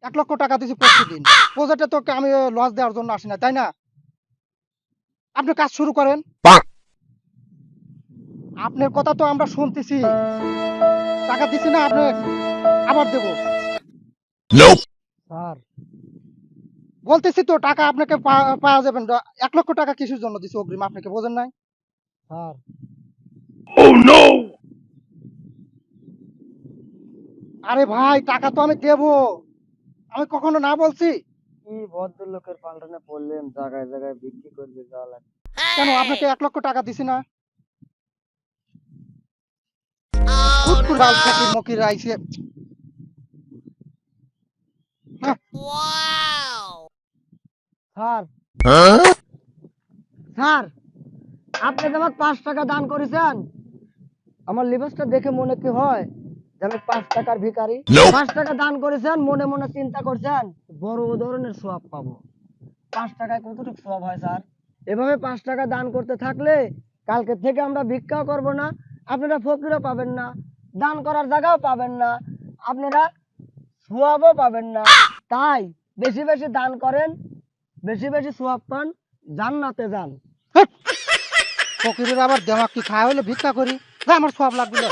1,00,000 দিছি প্রতিদিন। প্রজেক্টে তোকে আমি লস দেওয়ার জন্য আসি না, তাই না? আপনি কাজ শুরু করেন। আপনার কথা তো আমরা শুনতেছি। টাকা দিছি না আপনি, আবার দেব। স্যার, বলতেছি তো টাকা আপনাকে পাওয়া যাবেন। 1,00,000 কিসের জন্য দিছি অগ্রিম আপনাকে, বোঝেন নাই? স্যার, আরে ভাই টাকা তো আমি দেব। আমি কখনো না বলছি? কি ভদ্রলোকের পাল্টানে পড়লেন, জায়গায় জায়গায় বিক্রি করবে যা লাগে। কেন আপনাকে 1,00,000 দিছি না? হুট করে বাল ফকির মকির আইছে। হ্যাঁ, স্যার, স্যার, আপনি যে আমার 5 টাকা দান করেছেন, আমার লিবাসটা দেখে মনে কি হয় যে আমি 5 টাকার ভিখারি? 5 টাকা দান করেছেন, মনে মনে চিন্তা করছেন বড় ধরনের সোয়াব পাবো। 5 টাকায় কতটুকু সোয়াব হয় স্যার? এভাবে 5 টাকা দান করতে থাকলে কালকে থেকে আমরা ভিক্ষাও করব না, আপনারা ফকিরও পাবেন না, দান করার জায়গাও পাবেন না, আপনারা সোয়াবও পাবেন না। তাই বেশি বেশি দান করেন, বেশি বেশি সোয়াব পান, জান্নাতে যান। ফকিরের আবার দেমাক কি খাওয়া হইলে ভিক্ষা করি। আমার সব লাগবে না।